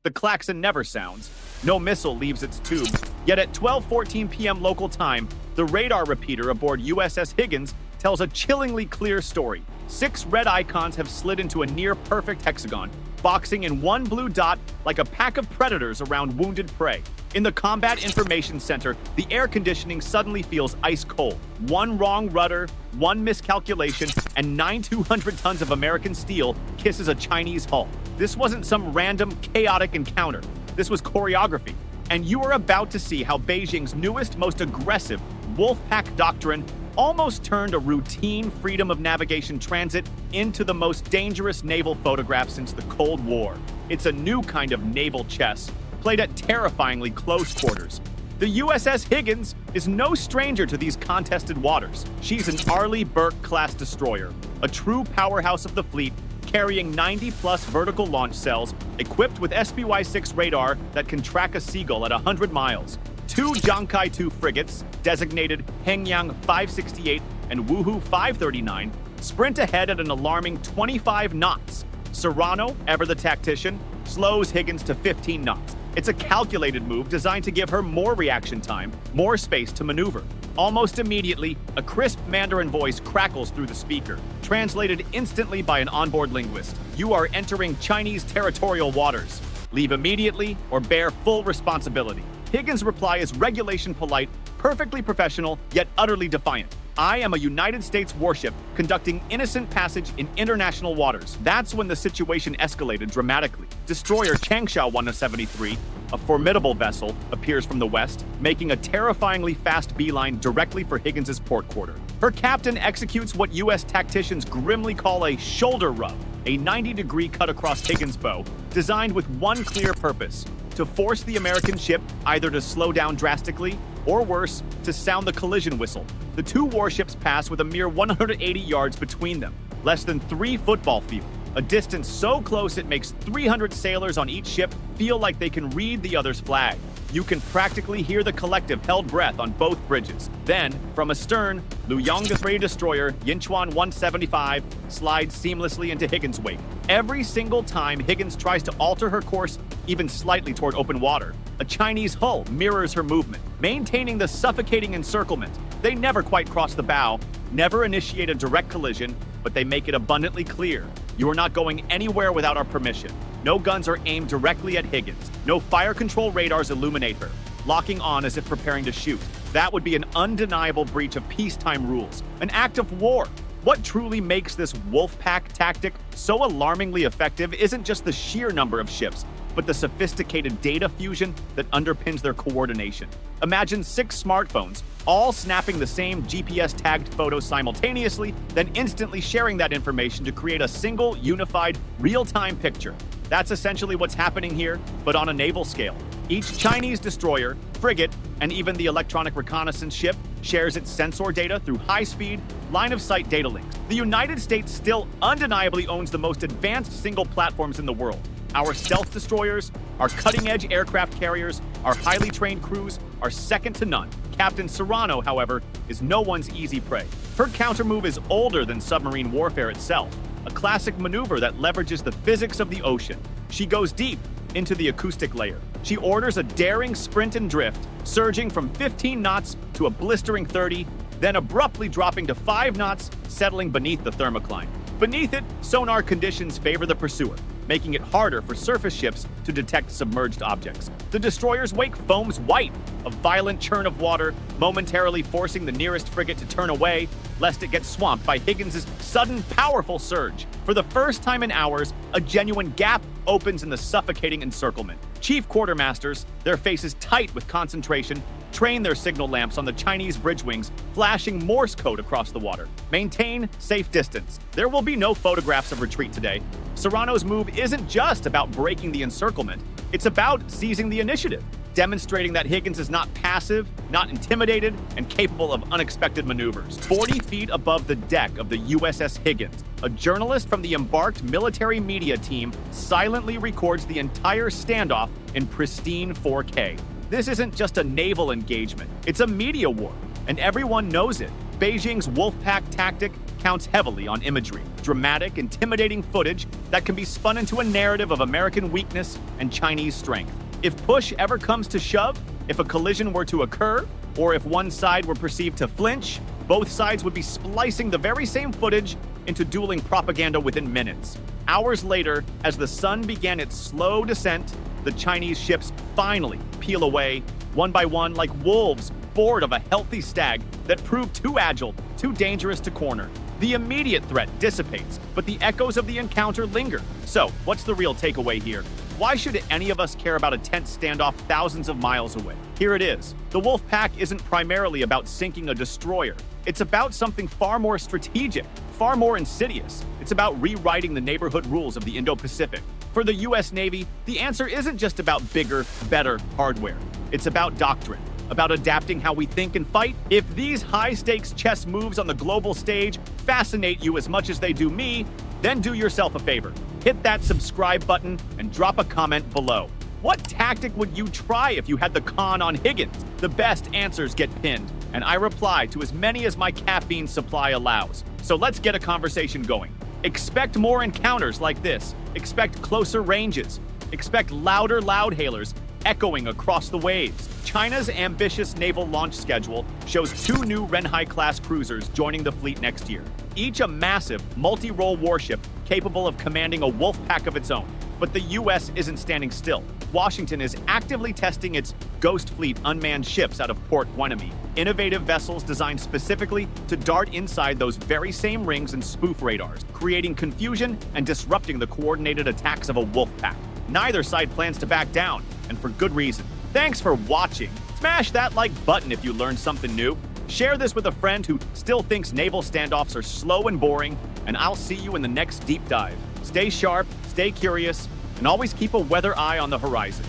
The klaxon never sounds. No missile leaves its tube. Yet at 12:14 p.m. local time, the radar repeater aboard USS Higgins tells a chillingly clear story. 6 red icons have slid into a near-perfect hexagon, boxing in one blue dot like a pack of predators around wounded prey. In the Combat Information Center, the air conditioning suddenly feels ice cold. One wrong rudder, one miscalculation, and 9,200 tons of American steel kisses a Chinese hull. This wasn't some random, chaotic encounter. This was choreography. And you are about to see how Beijing's newest, most aggressive Wolfpack doctrine almost turned a routine freedom of navigation transit into the most dangerous naval photograph since the Cold War. It's a new kind of naval chess, played at terrifyingly close quarters. The USS Higgins is no stranger to these contested waters. She's an Arleigh Burke-class destroyer, a true powerhouse of the fleet, carrying 90-plus vertical launch cells, equipped with SPY-6 radar that can track a seagull at 100 miles. 2 Jiangkai-2 frigates, designated Hengyang 568 and Wuhu 539, sprint ahead at an alarming 25 knots. Serrano, ever the tactician, slows Higgins to 15 knots. It's a calculated move designed to give her more reaction time, more space to maneuver. Almost immediately, a crisp Mandarin voice crackles through the speaker, translated instantly by an onboard linguist. You are entering Chinese territorial waters. Leave immediately or bear full responsibility. Higgins' reply is regulation polite, perfectly professional, yet utterly defiant. I am a United States warship conducting innocent passage in international waters. That's when the situation escalated dramatically. Destroyer Changsha 173, a formidable vessel, appears from the west, making a terrifyingly fast beeline directly for Higgins' port quarter. Her captain executes what U.S. tacticians grimly call a shoulder rub, a 90-degree cut across Higgins' bow, designed with one clear purpose: to force the American ship either to slow down drastically, or worse, to sound the collision whistle. The 2 warships pass with a mere 180 yards between them, less than 3 football field, a distance so close it makes 300 sailors on each ship feel like they can read the other's flag. You can practically hear the collective held breath on both bridges. Then, from astern, Luoyang 3 destroyer Yinchuan 175 slides seamlessly into Higgins' wake. Every single time Higgins tries to alter her course even slightly toward open water, a Chinese hull mirrors her movement, maintaining the suffocating encirclement. They never quite cross the bow, never initiate a direct collision, but they make it abundantly clear: you are not going anywhere without our permission. No guns are aimed directly at Higgins. No fire control radars illuminate her, locking on as if preparing to shoot. That would be an undeniable breach of peacetime rules, an act of war. What truly makes this Wolfpack tactic so alarmingly effective isn't just the sheer number of ships, but the sophisticated data fusion that underpins their coordination. Imagine 6 smartphones, all snapping the same GPS-tagged photo simultaneously, then instantly sharing that information to create a single, unified, real-time picture. That's essentially what's happening here, but on a naval scale. Each Chinese destroyer, frigate, and even the electronic reconnaissance ship shares its sensor data through high-speed, line-of-sight data links. The United States still undeniably owns the most advanced single platforms in the world. Our stealth destroyers, our cutting-edge aircraft carriers, our highly trained crews are second to none. Captain Serrano, however, is no one's easy prey. Her countermove is older than submarine warfare itself, a classic maneuver that leverages the physics of the ocean. She goes deep into the acoustic layer. She orders a daring sprint and drift, surging from 15 knots to a blistering 30, then abruptly dropping to 5 knots, settling beneath the thermocline. Beneath it, sonar conditions favor the pursuer, making it harder for surface ships to detect submerged objects. The destroyer's wake foams white, a violent churn of water, momentarily forcing the nearest frigate to turn away, lest it get swamped by Higgins' sudden, powerful surge. For the first time in hours, a genuine gap opens in the suffocating encirclement. Chief quartermasters, their faces tight with concentration, train their signal lamps on the Chinese bridge wings, flashing Morse code across the water. Maintain safe distance. There will be no photographs of retreat today. Serrano's move isn't just about breaking the encirclement. It's about seizing the initiative, demonstrating that Higgins is not passive, not intimidated, and capable of unexpected maneuvers. 40 feet above the deck of the USS Higgins, a journalist from the embarked military media team silently records the entire standoff in pristine 4K. This isn't just a naval engagement, it's a media war, and everyone knows it. Beijing's Wolfpack tactic counts heavily on imagery, dramatic, intimidating footage that can be spun into a narrative of American weakness and Chinese strength. If push ever comes to shove, if a collision were to occur, or if one side were perceived to flinch, both sides would be splicing the very same footage into dueling propaganda within minutes. Hours later, as the sun began its slow descent, the Chinese ships finally peel away, one by one, like wolves bored of a healthy stag that proved too agile, too dangerous to corner. The immediate threat dissipates, but the echoes of the encounter linger. So, what's the real takeaway here? Why should any of us care about a tense standoff thousands of miles away? Here it is. The Wolf Pack isn't primarily about sinking a destroyer. It's about something far more strategic, far more insidious. It's about rewriting the neighborhood rules of the Indo-Pacific. For the US Navy, the answer isn't just about bigger, better hardware. It's about doctrine, about adapting how we think and fight. If these high-stakes chess moves on the global stage fascinate you as much as they do me, then do yourself a favor. Hit that subscribe button and drop a comment below. What tactic would you try if you had the con on Higgins? The best answers get pinned, and I reply to as many as my caffeine supply allows. So let's get a conversation going. Expect more encounters like this. Expect closer ranges. Expect louder loudhailers echoing across the waves. China's ambitious naval launch schedule shows 2 new Renhai-class cruisers joining the fleet next year, each a massive, multi-role warship capable of commanding a wolf pack of its own. But the U.S. isn't standing still. Washington is actively testing its Ghost Fleet unmanned ships out of Port Hueneme, innovative vessels designed specifically to dart inside those very same rings and spoof radars, creating confusion and disrupting the coordinated attacks of a wolf pack. Neither side plans to back down, and for good reason. Thanks for watching. Smash that like button if you learned something new. Share this with a friend who still thinks naval standoffs are slow and boring, and I'll see you in the next deep dive. Stay sharp, stay curious, and always keep a weather eye on the horizon.